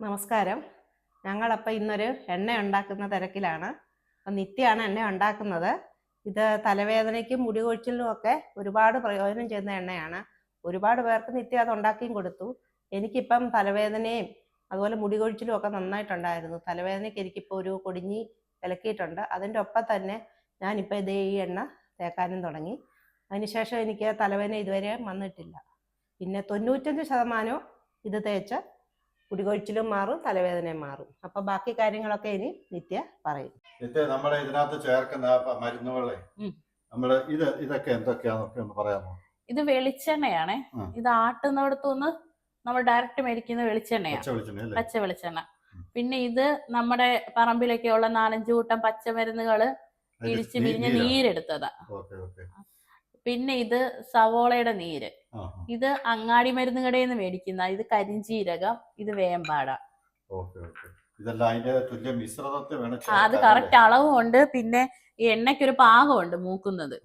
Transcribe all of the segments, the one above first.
നമസ്കാരം. ഞങ്ങളപ്പോൾ ഇന്നൊരു എണ്ണ ഉണ്ടാക്കുന്ന തിരക്കിലാണ്. അപ്പം നിത്യമാണ് എണ്ണ ഉണ്ടാക്കുന്നത്. ഇത് തലവേദനയ്ക്കും മുടി കൊഴിച്ചിലിനും ഒക്കെ ഒരുപാട് പ്രയോജനം ചെയ്യുന്ന എണ്ണയാണ്. ഒരുപാട് പേർക്ക് നിത്യം അത് ഉണ്ടാക്കിയും കൊടുത്തു. എനിക്കിപ്പം തലവേദനയും അതുപോലെ മുടി കൊഴിച്ചിലും ഒക്കെ നന്നായിട്ടുണ്ടായിരുന്നു. തലവേദനയ്ക്ക് എനിക്കിപ്പോൾ ഒരു കൊടിഞ്ഞി വിലക്കിയിട്ടുണ്ട്. അതിൻ്റെ ഒപ്പം തന്നെ ഞാനിപ്പോൾ ഇതേ ഈ എണ്ണ തേക്കാനും തുടങ്ങി. അതിനുശേഷം എനിക്ക് തലവേദന ഇതുവരെ വന്നിട്ടില്ല. പിന്നെ 95% ഇത് തേച്ച് മുടികൊഴിച്ചിലും മാറും, തലവേദനയും മാറും. അപ്പൊ ബാക്കി കാര്യങ്ങളൊക്കെ ഇനി നിത്യ പറയും. നിത്യ നമ്മളെ ഇതിനകത്ത് ചേർക്കുന്ന മരുന്നുകളെ ഇതൊക്കെ എന്തൊക്കെയാന്നൊക്കെ ഒന്ന് പറയാമോ? ഇത് വെളിച്ചെണ്ണയാണ്. ഇത് ആട്ടുന്നിടത്തുനിന്ന് നമ്മൾ ഡയറക്റ്റ് മേടിക്കുന്ന വെളിച്ചെണ്ണയാണ്, പച്ച വെളിച്ചെണ്ണ. പിന്നെ ഇത് നമ്മുടെ പറമ്പിലൊക്കെയുള്ള 4-5 കൂട്ടം പച്ചമരുന്നുകള് ഇടിച്ച് പിരിഞ്ഞ് നീരെടുത്തതാ. പിന്നെ ഇത് സവോളയുടെ നീര്. ഇത് അങ്ങാടി മരുന്ന് കടയിൽ നിന്ന് മേടിക്കുന്ന. ഇത് കരിഞ്ചീരകം, ഇത് വേമ്പാട. അത് കറക്റ്റ് അളവുണ്ട്. പിന്നെ ഈ എണ്ണയ്ക്കൊരു പാകമുണ്ട് മൂക്കുന്നത്.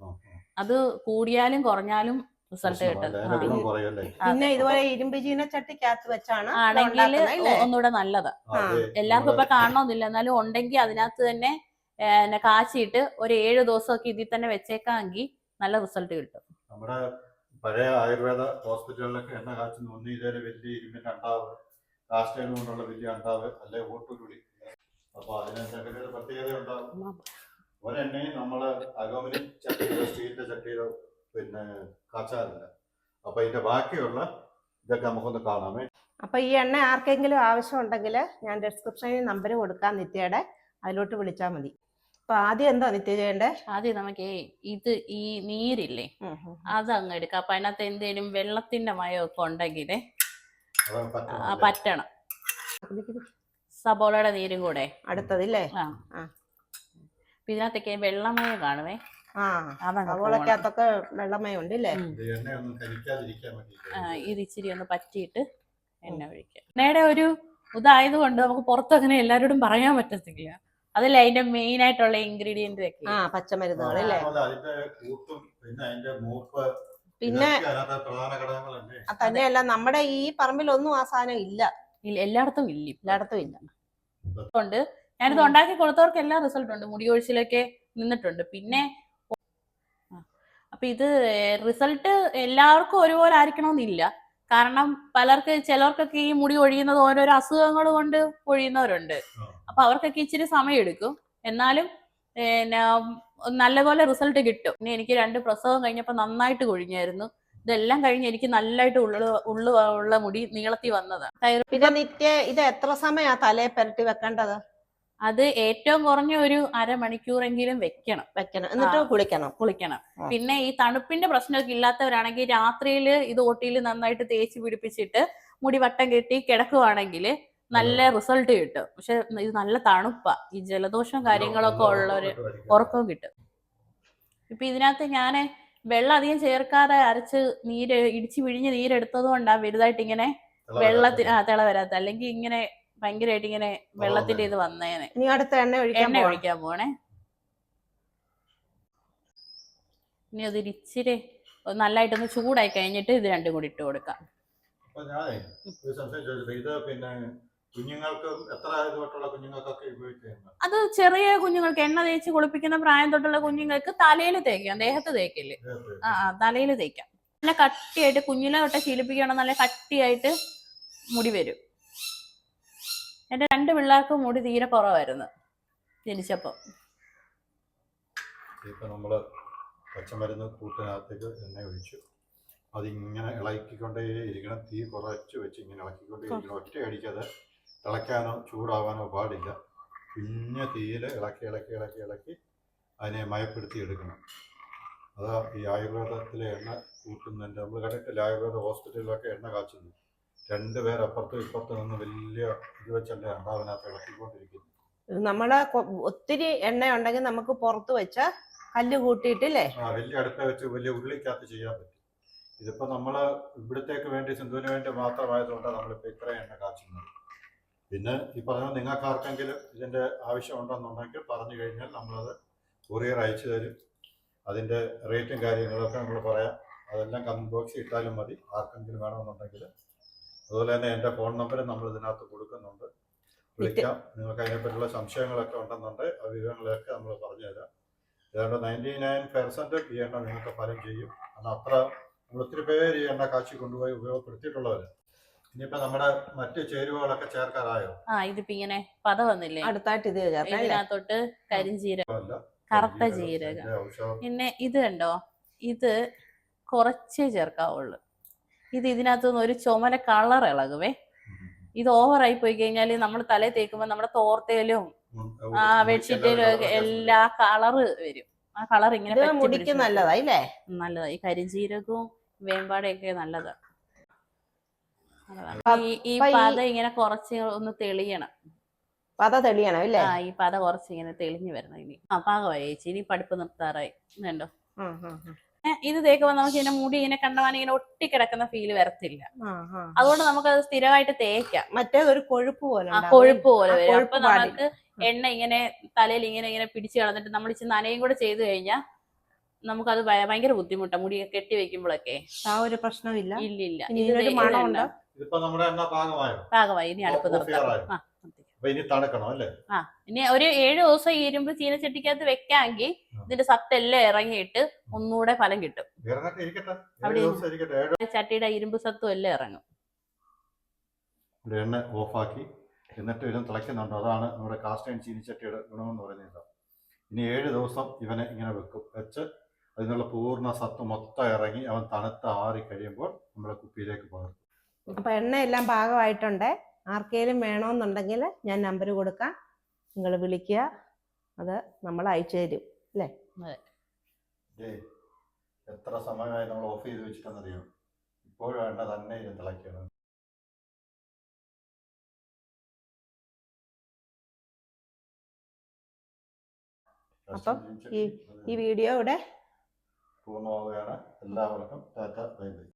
അത് കൂടിയാലും കുറഞ്ഞാലും റിസൾട്ട് കിട്ടും. പിന്നെ ഇതുപോലെ ഇരുമ്പ് ചീനച്ചട്ടിക്കകത്ത് വെച്ചാണ് ആണെങ്കിൽ ഒന്നുകൂടെ നല്ലതാ. എല്ലാവർക്കും ഇപ്പൊ കാണണമെന്നില്ല, എന്നാലും ഉണ്ടെങ്കിൽ അതിനകത്ത് തന്നെ കാച്ചിട്ട് ഒരു 7 ദിവസമൊക്കെ ഇതിൽ തന്നെ വെച്ചേക്കാമെങ്കിൽ നല്ല റിസൾട്ട് കിട്ടും. നമ്മുടെ പഴയ ആയുർവേദ ഹോസ്പിറ്റലുകളിലൊക്കെ എണ്ണ കാച്ചുന്ന ഒന്ന് ഇതേ വലിയ ഇരുമ്പിന്റെ അണ്ടാവ്, കാസ്റ്റൈൽ കൊണ്ടുള്ള വലിയ അണ്ടാവ്, അല്ലെ ഓട്ടുരുളി. അപ്പൊ അതിനൊക്കെ ഒരു പ്രത്യേകത ഉണ്ടാവും. ഒരെണ്ണയും നമ്മള് അലുമിനിയം ചട്ടിയിലോ സ്റ്റീലിന്റെ ചട്ടിയിലോ പിന്നെ കാച്ചാറില്ല. അപ്പൊ ഇതിന്റെ ബാക്കിയുള്ള ഇതൊക്കെ നമുക്കൊന്ന് കാണാമേ. അപ്പൊ ഈ എണ്ണ ആർക്കെങ്കിലും ആവശ്യമുണ്ടെങ്കിൽ ഞാൻ ഡിസ്ക്രിപ്ഷനിൽ നമ്പർ കൊടുക്കാം നിത്യയുടെ, അതിലോട്ട് വിളിച്ചാൽ മതി. അപ്പൊ ആദ്യം എന്താ നിത്യ ചെയ്യണ്ടേ? ആദ്യം നമുക്ക് ഈ നീരില്ലേ അത് അങ്ങ് എടുക്കാം. അപ്പൊ അതിനകത്ത് എന്തേലും വെള്ളത്തിന്റെ മയമൊക്കെ ഉണ്ടെങ്കിൽ പറ്റണം. സബോളയുടെ നീരും കൂടെ അടുത്തതില്ലേ? ഇതിനകത്തൊക്കെ വെള്ളമയം കാണുവേ. സബോളക്കകത്തൊക്കെ വെള്ളമയം ഉണ്ടല്ലേ? ഇത് ഇച്ചിരി ഒന്ന് പറ്റിയിട്ട് എണ്ണ ഒഴിക്കാം. എണ്ണയുടെ ഒരു ഇതായത് കൊണ്ട് നമുക്ക് പുറത്തങ്ങനെ എല്ലാവരോടും പറയാൻ പറ്റത്തില്ല. അതല്ലേ അതിന്റെ മെയിൻ ആയിട്ടുള്ള ഇൻഗ്രീഡിയന്റ് ഒക്കെ. പച്ചമരുന്നുകൾ അല്ലേ? പിന്നെ തന്നെയല്ല, നമ്മുടെ ഈ പറമ്പിലൊന്നും ആ സാധനം ഇല്ല. എല്ലായിടത്തും ഇല്ല. കൊണ്ട് ഞാനിത് ഉണ്ടാക്കി കൊടുത്തവർക്ക് എല്ലാം റിസൾട്ട് ഉണ്ട്. മുടി കൊഴിച്ചിലൊക്കെ നിന്നിട്ടുണ്ട്. പിന്നെ അപ്പൊ ഇത് റിസൾട്ട് എല്ലാവർക്കും ഒരുപോലെ ആയിരിക്കണമെന്നില്ല. കാരണം ചിലർക്കൊക്കെ ഈ മുടി ഒഴിയുന്നത് ഓരോരോ അസുഖങ്ങൾ കൊണ്ട് ഒഴിയുന്നവരുണ്ട്. അപ്പൊ അവർക്കൊക്കെ ഇച്ചിരി സമയം എടുക്കും. എന്നാലും നല്ലപോലെ റിസൾട്ട് കിട്ടും. പിന്നെ എനിക്ക് 2 പ്രസവം കഴിഞ്ഞപ്പോൾ നന്നായിട്ട് കൊഴിഞ്ഞായിരുന്നു. ഇതെല്ലാം കഴിഞ്ഞ് എനിക്ക് നല്ലതായിട്ട് ഉള്ള മുടി നീളത്തി വന്നതാണ്. പിന്നെ നിത്യ ഇത് എത്ര സമയാ തലയെ പുരട്ടി വെക്കേണ്ടത്? അത് ഏറ്റവും കുറഞ്ഞ ഒരു അരമണിക്കൂറെങ്കിലും വെക്കണം. എന്നിട്ട് കുളിക്കണം. പിന്നെ ഈ തണുപ്പിന്റെ പ്രശ്നമൊക്കെ ഇല്ലാത്തവരാണെങ്കിൽ രാത്രിയിൽ ഇത് ഓട്ടിയിൽ നന്നായിട്ട് തേച്ച് പിടിപ്പിച്ചിട്ട് മുടി വട്ടം കെട്ടി കിടക്കുവാണെങ്കിൽ നല്ല റിസൾട്ട് കിട്ടും. പക്ഷെ ഇത് നല്ല തണുപ്പാ. ഈ ജലദോഷം കാര്യങ്ങളൊക്കെ ഉള്ളവര് ഉറക്കവും കിട്ടും. ഇപ്പൊ ഇതിനകത്ത് ഞാൻ വെള്ളം അധികം ചേർക്കാതെ അരച്ച് ഇടിച്ച് പിഴിഞ്ഞ് നീരെടുത്തത് കൊണ്ടാ വലുതായിട്ട് ഇങ്ങനെ വെള്ളത്തിന് തിള വരാത്ത. അല്ലെങ്കിൽ ഇങ്ങനെ ഭയങ്കരമായിട്ട് ഇങ്ങനെ വെള്ളത്തിന്റെ ഇത് വന്നേനെ. ഇനി അടുത്ത എണ്ണ ഒഴിക്കാൻ പോണേ. ഇനി അത് ഇച്ചിരി നല്ലതായിട്ടൊന്ന് ചൂടായി കഴിഞ്ഞിട്ട് ഇത് രണ്ടും കൂടി ഇട്ട് കൊടുക്കാം. അത് ചെറിയ കുഞ്ഞുങ്ങൾക്ക് എണ്ണ തേച്ച് കുളിപ്പിക്കുന്ന പ്രായം തൊട്ടുള്ള കുഞ്ഞുങ്ങൾക്ക് തലയിൽ തേക്കാം, ദേഹത്ത് തേക്കില്ലേ? തലയിൽ തേക്കാം. നല്ല കട്ടിയായിട്ട് കുഞ്ഞിലെ തൊട്ട് ശീലിപ്പിക്കണം. നല്ല കട്ടിയായിട്ട് മുടി വരും. എന്റെ 2 പിള്ളേർക്ക് മുടി തീരെ കുറവായിരുന്നു ജനിച്ചപ്പോ. ഇപ്പൊ നമ്മള് പച്ചമരുന്ന് കൂട്ടിനകത്തേക്ക് എണ്ണ ഒഴിച്ചു. അതിങ്ങനെ ഇളക്കിക്കൊണ്ടേ ഇരിക്കണം. തീ കുറച്ച് വെച്ച് ഇങ്ങനെ ഇളക്കിക്കൊണ്ടേ ഇരിക്കണം. ഒറ്റ അടിക്കാതെ തിളയ്ക്കാനോ ചൂടാവാനോ പാടില്ല. കുഞ്ഞ തീയിൽ ഇളക്കി അതിനെ മയപ്പെടുത്തി എടുക്കണം. അതാ ഈ ആയുർവേദത്തിലെ എണ്ണ കൂട്ടുന്നതിൻ്റെ. നമ്മൾ കണ്ടിട്ടില്ല ആയുർവേദ ഹോസ്പിറ്റലിലൊക്കെ എണ്ണ കാച്ചുന്നു. 2 പേർ അപ്പുറത്തും ഇപ്പുറത്തും നിന്ന് വലിയ ഇത് വെച്ചല്ലേ ഉണ്ടാവിനകത്ത് ഇളക്കിക്കൊണ്ടിരിക്കുന്നു. നമ്മള് ഒത്തിരി എണ്ണ ഉണ്ടെങ്കിൽ നമുക്ക് പുറത്ത് വെച്ച കല്ല് കൂട്ടിയിട്ടില്ലേ? വലിയ അടുപ്പ വെച്ച് വലിയ ഉള്ളിക്കകത്ത് ചെയ്യാൻ പറ്റും. ഇതിപ്പോ നമ്മള് ഇവിടത്തേക്ക് വേണ്ടി സിന്ധുവിന് വേണ്ടി മാത്രമായതുകൊണ്ടാണ് നമ്മളിപ്പോ ഇത്രയും എണ്ണ കാച്ചുന്നത്. പിന്നെ ഈ പറഞ്ഞ നിങ്ങൾക്ക് ആർക്കെങ്കിലും ഇതിന്റെ ആവശ്യം ഉണ്ടെന്നുണ്ടെങ്കിൽ പറഞ്ഞു കഴിഞ്ഞാൽ നമ്മളത് കൊറിയർ അയച്ചു തരും. അതിന്റെ റേറ്റും കാര്യങ്ങളൊക്കെ നമ്മൾ പറയാം. അതെല്ലാം കമന്റ് ബോക്സിൽ ഇട്ടാലും മതി. ആർക്കെങ്കിലും വേണമെന്നുണ്ടെങ്കിൽ അതുപോലെ തന്നെ എൻ്റെ ഫോൺ നമ്പർ നമ്മൾ ഇതിനകത്ത് കൊടുക്കുന്നുണ്ട്. വിളിക്കാം. നിങ്ങൾക്ക് അതിനെപ്പറ്റിയുള്ള സംശയങ്ങളൊക്കെ ഉണ്ടെന്നുണ്ടെങ്കിൽ ആ വിവരങ്ങളൊക്കെ നമ്മൾ പറഞ്ഞുതരാം. ഏതാണ്ട് 99% ഈ എണ്ണ നിങ്ങൾക്ക് ഫലം ചെയ്യും. കാരണം അത്ര നമ്മൾ ഒത്തിരി പേര് ഈ എണ്ണ കാച്ചി കൊണ്ടുപോയി ഉപയോഗപ്പെടുത്തിയിട്ടുള്ളവർ. ഇനിയിപ്പോൾ നമ്മുടെ മറ്റ് ചേരുവകളൊക്കെ ചേർക്കാറായോ? ഇതിപ്പോ ഇങ്ങനെ പത വന്നില്ലേ, അടുത്തായിട്ട് ഇത് ചേർക്കാം അല്ലേ? ഇതിനകത്തോട്ട് കരിഞ്ജീരകം, അല്ല, കറുത്ത ജീരകം, ഔഷധം. പിന്നെ ഇത് കണ്ടോ, ഇത് കുറച്ചേ ചേർക്കാവുള്ളൂ. ഇത് ഇതിനകത്തുനിന്ന് ഒരു ചുമല കളർ ഇളകുവേ. ഇത് ഓവറായി പോയി കഴിഞ്ഞാൽ നമ്മൾ തലയിൽ തേക്കുമ്പോൾ നമ്മുടെ തോർത്തേലും ബെഡ്ഷീറ്റിലും ഒക്കെ എല്ലാ കളറ് വരും. ആ കളർ ഇങ്ങനെ ഇത് പറ്റി മുടിക്ക് പിടിച്ച് നല്ലതായില്ലേ? നല്ലതാ. ഈ കരിഞ്ജീരകവും വേമ്പാടയൊക്കെ നല്ലതാ. ഈ പത ഇങ്ങനെ കുറച്ച് ഒന്ന് തെളിയണം. പത തെളിയണം ഇല്ലേ? ഈ പത കുറച്ച് ഇങ്ങനെ തെളിഞ്ഞു വരണം. ഇനി പാകമായി ചേച്ചി, ഇനി പഠിപ്പ് നിർത്താറായി. ഇതുണ്ടോ, ഇത് തേക്കുമ്പോ നമുക്ക് ഇങ്ങനെ മുടി ഇങ്ങനെ കണ്ടവാൻ ഇങ്ങനെ ഒട്ടിക്കിടക്കുന്ന ഫീല് വരത്തില്ല. അതുകൊണ്ട് നമുക്കത് സ്ഥിരമായിട്ട് തേക്കാം. മറ്റേതൊരു കൊഴുപ്പ് പോലെ കൊഴുപ്പ് പോലെ വരും. അപ്പൊ നമുക്ക് എണ്ണ ഇങ്ങനെ തലയിൽ ഇങ്ങനെ ഇങ്ങനെ പിടിച്ചു കളഞ്ഞിട്ട് നമ്മൾ ഇച്ചിരി നനയും കൂടെ ചെയ്ത് കഴിഞ്ഞാൽ നമുക്കത് ഭയങ്കര ബുദ്ധിമുട്ടാണ്. മുടി കെട്ടി വെക്കുമ്പോഴൊക്കെ. ആ ഒരു പ്രശ്നമില്ല. ഇല്ലില്ല. പാകമായി. ഇനി അടുപ്പ് നിർത്താം. ഇനി ഒരു 7 ദിവസം ഇരുമ്പ് ചീനച്ചട്ടിക്കകത്ത് വെക്കാമെങ്കിൽ ഇതിന്റെ സത്തെല്ലാം ഇറങ്ങിയിട്ട് ഒന്നുകൂടെ ഫലം കിട്ടും. അവിടെ ചട്ടിയുടെ ഇരുമ്പ് സത്തും എല്ലാം ഇറങ്ങും. എണ്ണ ഓഫാക്കി എന്നിട്ട് ഇവൻ തിളയ്ക്കുന്നുണ്ടോ, അതാണ് നമ്മുടെ കാസ്റ്റ് അയൺ ചീനിച്ചട്ടിയുടെ ഗുണമെന്ന് പറയുന്നത്. ഇനി 7 ദിവസം ഇവനെ ഇങ്ങനെ വെച്ച് അതിനുള്ള പൂർണ്ണ സത്ത് മൊത്തം ഇറങ്ങി അവൻ തണുത്ത് ആറി കഴിയുമ്പോൾ നമ്മുടെ കുപ്പിയിലേക്ക് പകർത്തും. അപ്പൊ എണ്ണയെല്ലാം പാകമായിട്ടുണ്ട്. ആർക്കെങ്കിലും വേണമെന്നുണ്ടെങ്കിൽ ഞാൻ നമ്പർ കൊടുക്കാം, നിങ്ങൾ വിളിക്കുക, അത് നമ്മൾ അയച്ചു തരും അല്ലേ? എത്ര സമയമായി നമ്മൾ ഓഫ് ചെയ്ത് വെച്ചിട്ടെന്നറിയോ? ഇപ്പോഴും എണ്ണ തന്നെ ഇരുന്ന് തിളയ്ക്കണം. അപ്പം ഈ വീഡിയോ ഇവിടെ പൂർണ്ണമാവുകയാണ്. എല്ലാവർക്കും ടാറ്റ, ബൈ ബൈ.